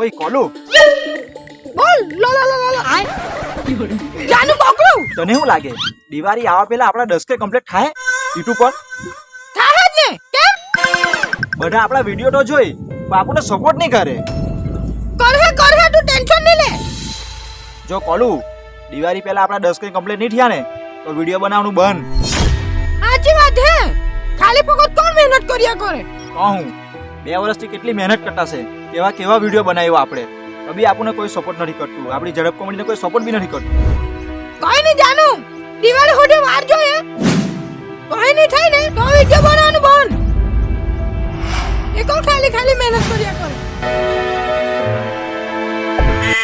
ઓય કોલુ બોલ લો લો લો લો આય જાનુ બોકડું તને શું લાગે દિવાળી આવવા પહેલા આપણા 10K કમ્પ્લીટ થાય યુટ્યુબ પર થાય જ ને કેમ બધા આપણા વિડિયો તો જોઈ બાપુને સપોર્ટ નહીં કરે કરે તું ટેન્શન નહીં લે જો કોલુ દિવાળી પહેલા આપણા 10K કમ્પ્લીટ નહીં થયા ને તો વિડિયો બનાવવાનું બંધ સાચી વાત હે ખાલી ફકત કોણ મહેનત કર્યા કરે કહું 2 વર્ષથી કેટલી મહેનત કરતા છે કેવા વિડિયો બનાવ્યો આપણે કભી આપણને કોઈ સપોર્ટ નથી કરતું આપણી ઝડપ કોમેડીને કોઈ સપોર્ટ બી નથી કરતું કોઈ નહીં જાનુ દિવાળી હોડે વાર જોઈએ કોઈ નહીં થાય ને તો વિડિયો બનાવવાનું બંધ એ કોણ ખાલી મહેનત કર્યા કરે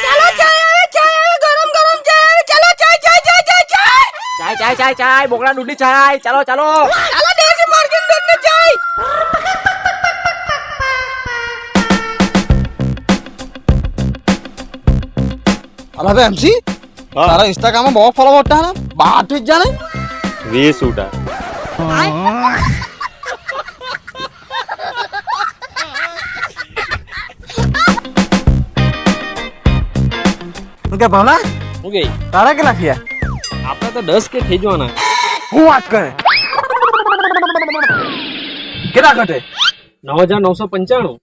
ચાલો ચાય ગરમ ચાય ચાલો ચાય બોકડા દૂધની ચાય ચાલો ચાલો દેશી માર્કેટ દૂધની ચાય અલા બે એમસી તારા इंस्टाग्राम में बहुत फॉलो होता है ना बात ठीक जाने 20 उठा क्या भावना हो गई तारा के लाखिया आपका तो 10K થઈ જવાના હું વાત કરે કેટલા ઘટે 9995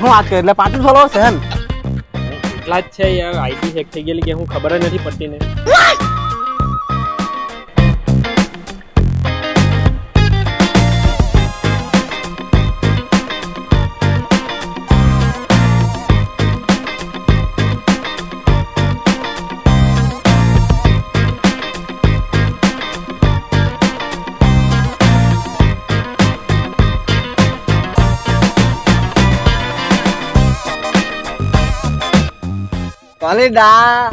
હું વાત કરે એટલે 5 ફોલોવર છે એમ એટલા જ છે યાર આઈડી હેક થઈ ગયેલી કે હું ખબર જ નથી પડતી ને કોલીડા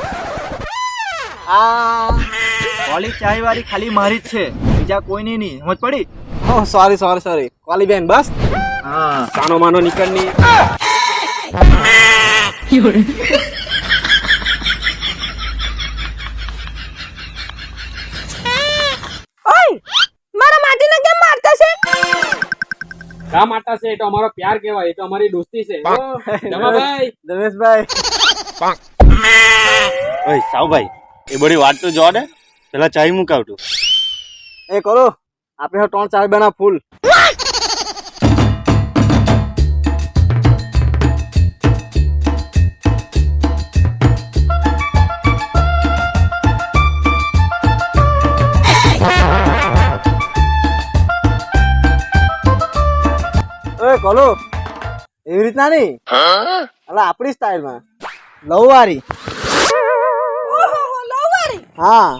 કોલી ચાય વાળી ખાલી મારી જ છે બીજા કોઈની નહીં સમજ પડી ઓ સોરી કોલી બેન બસ હા સાનો માનો નીકળની ઓય મારા માટીને કેમ મારતા છે કા માટા છે એ તો અમારો પ્યાર કહેવાય એ તો અમારી દોસ્તી છે દમાભાઈ દમેશભાઈ ઓય સાવભાઈ એ બધી વાત તો જો ને પેલા ચાય મુકાવતું એ કરો આપણે 3-4 બેના ફૂલ ઓય કોલો એવી રીતના નહીં અલા આપણી સ્ટાઈલમાં લવવારી ઓહો લવવારી હા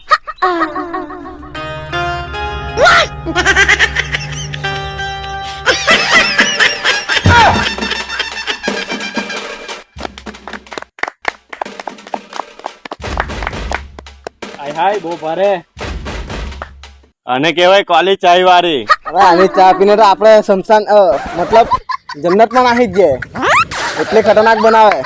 હાય બહુ ભારે અને કહેવાય કોલી ચાય વાળી હવે આની ચા પીને તો આપણે શમશાન મતલબ જન્નતમાં નાખી જ જાય એટલે ખતરનાક બનાવે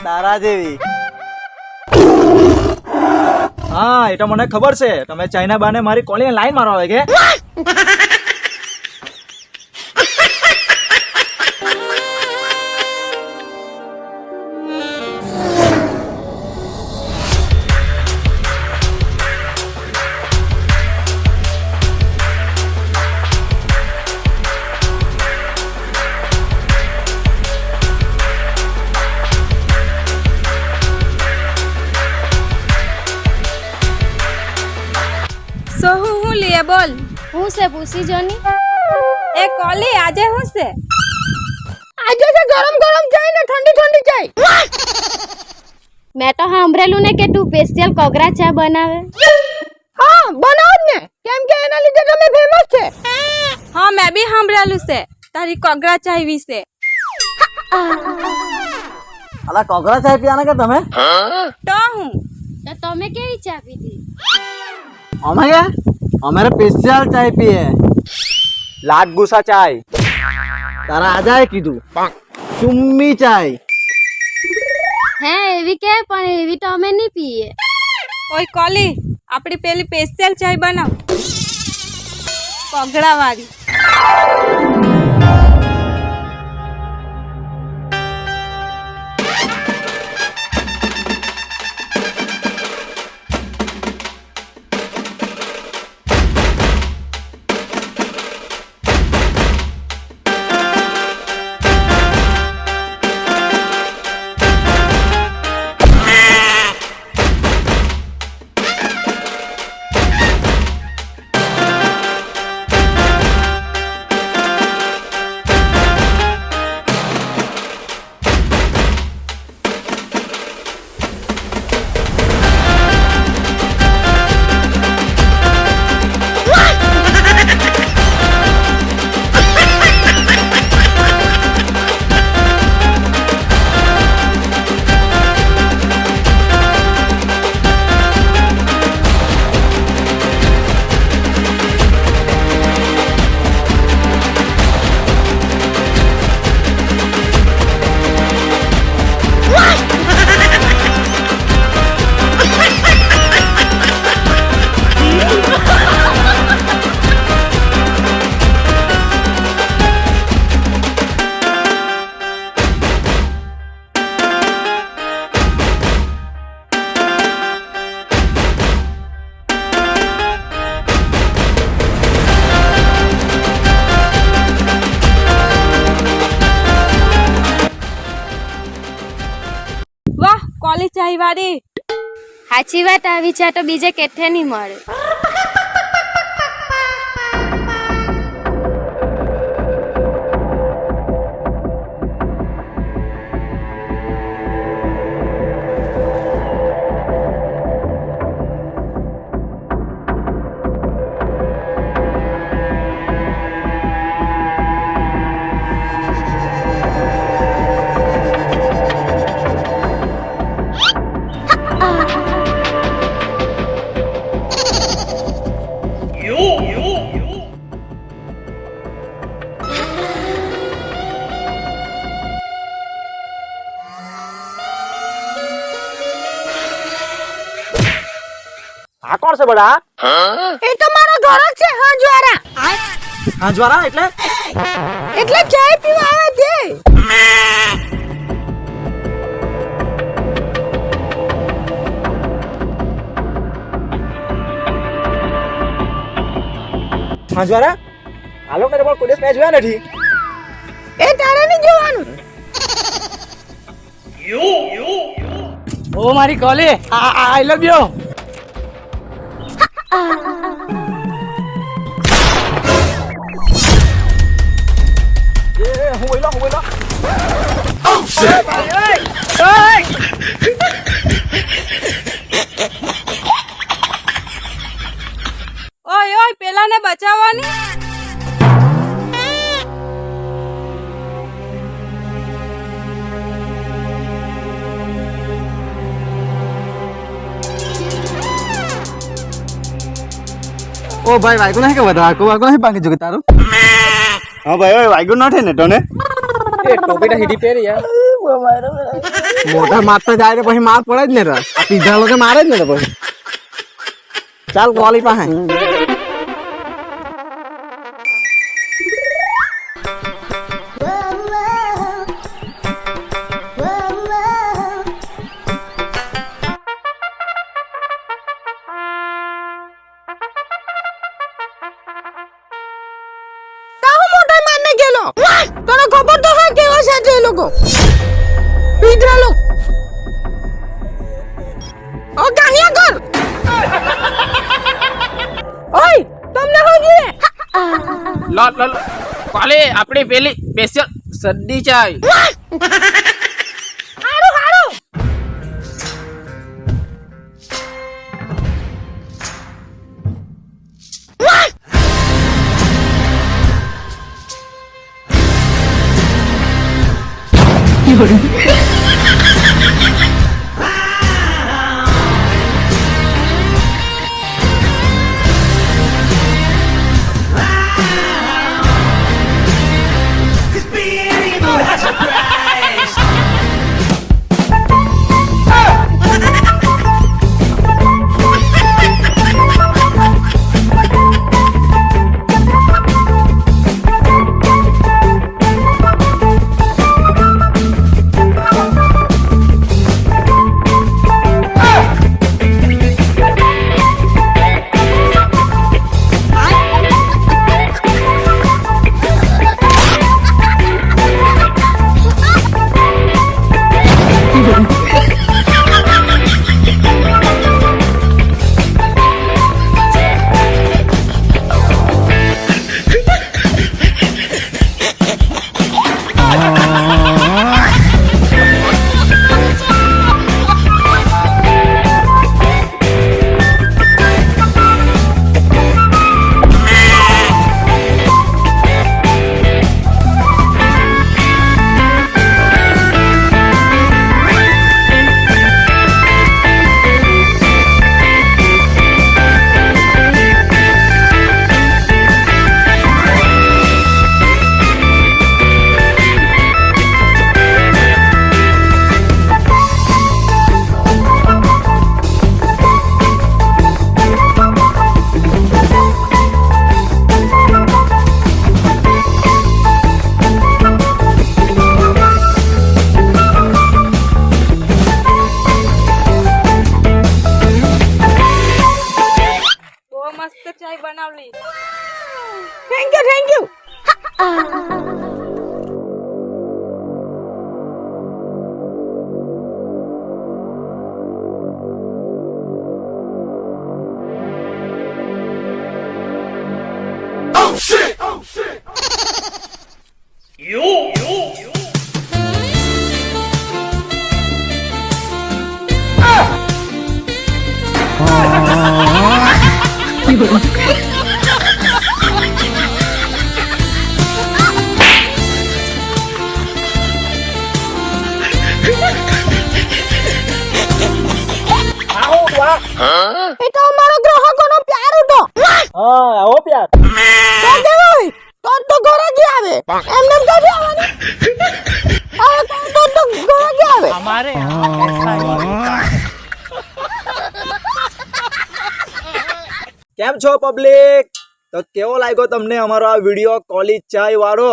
તારા જેવી. હા એ તો મને ખબર છે તમે ચાઇના બાને મારી કોલીને લાઈન મારવા આવે કે સો હું લીએ બોલ હું છે પૂછી જોની. એ કોલી આજે હું છે આજે છે ગરમ ગરમ ચાય ને ઠંડી ઠંડી ચાય. મેં તો સાંભળેલું ને કે તું સ્પેશિયલ કોગરા ચા બનાવે. હા બનાવ જ ને કેમ કે એના લીધે તમે ફેમસ છે. હા મેં બી સાંભળેલું છે તારી કોગરા ચાય વિશે. અલા કોકરા ચાય પીવાના કે તમે? તો હું તો તમે કેવી ચા પીધી? અમે કે અમારે સ્પેશિયલ ચાય પીએ. લાટ ગુસા ચાય તારા આજાએ કીધું ચુમ્મી ચાય. હે એવી કે પણ એવી તો અમે નહીં પીએ. ઓય કોલી આપણી પેલી સ્પેશિયલ ચાય બનાવ કોગળા વાળી. વાહ કોલી ચાય વાળી. સાચી વાત, આવી ચા તો બીજે કેથે નહીં મળે. આ કોણ છે બડા એ તો મારો ઘોડો છે હાંજવારા. હાંજવારા એટલે એટલે ચાય પીવા આવે છે. હાંજવારા આ લોકો ને કોઈ દિવસ મેચ જોયા નથી. એ તારે નહીં જોવાનું. ઓ મારી કોલી આઈ લવ યુ. હું બોલો ઓય ઓય પેલાને બચાવવાની. ઓ ભાઈ વાગ્યું નહીં કે બધા વાગ્યું નહીં બાકી જો તારું. હા ભાઈ વાગ્યું નથી ને તને. એ ટોપીটা હિડી પહેરી યાર. મોટા મારતા જાય તો પછી માર પડે જ ને રે. આ પીધા લોકો મારે જ ને તો પછી. ચાલ કોલી પાસે. કાહો મોટા મારને ગેલો તને ખબર તો હે કેવા છે તે લોકો પીધરા લોક ઓ ગાનિયા કર ઓય તમને હો જોઈએ લો લો લો કાલે આપણી પેલી સ્પેશિયલ સદ્દી ચાય હારું હારું થેન્ક યુ એ તો અમારો ગ્રાહકોનો પ્યાર હતો હા આવો પ્યાર તો દેવાય તો ઘરે ગયા આવે એમને એમ કાઢી આવવાની તો ઘરે ગયા આવે કેમ છો પબ્લિક? તો કેવો લાગ્યો તમને અમારો આ વિડીયો કોલેજ ચાય વાળો?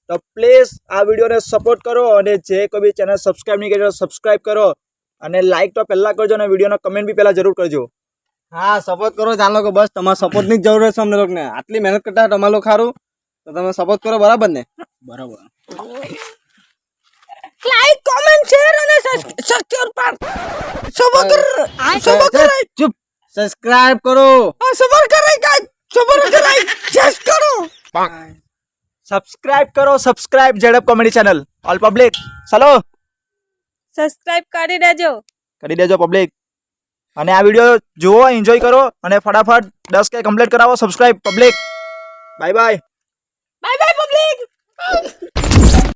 તો પ્લીઝ આ વિડીયોને સપોર્ટ કરો અને જે કોઈ બી ચેનલ સબસ્ક્રાઇબ નહીં કરી સબસ્ક્રાઇબ કરો અને લાઈક તો પહેલા કરજો અને વિડીયોનો કમેન્ટ બી પહેલા જરૂર કરજો. હા સપોર્ટ કરો જાન લોકો. બસ તમારા સપોર્ટની જ જરૂર છે અમને લોકોને. આટલી મહેનત કરતા તમારા લોકો સારું તો તમે સપોર્ટ કરો બરાબર ને? બરાબર. લાઈક કોમેન્ટ શેર અને સબસ્ક્રાઇબ પર સબસ્ક્રાઇબ કરે ચૂપ. સબસ્ક્રાઇબ કરો. સબર કરે ગાઈસ સબર કરે શેર કરો સબસ્ક્રાઇબ કરો સબસ્ક્રાઇબ ઝડપ કોમેડી ચેનલ ઓલ પબ્લિક ચલો સબસ્ક્રાઇબ કરી દેજો પબ્લિક. અને આ વિડીયો જુઓ એન્જોય કરો અને ફટાફટ 10K કમ્પ્લીટ કરાવો subscribe public. Bye bye bye bye public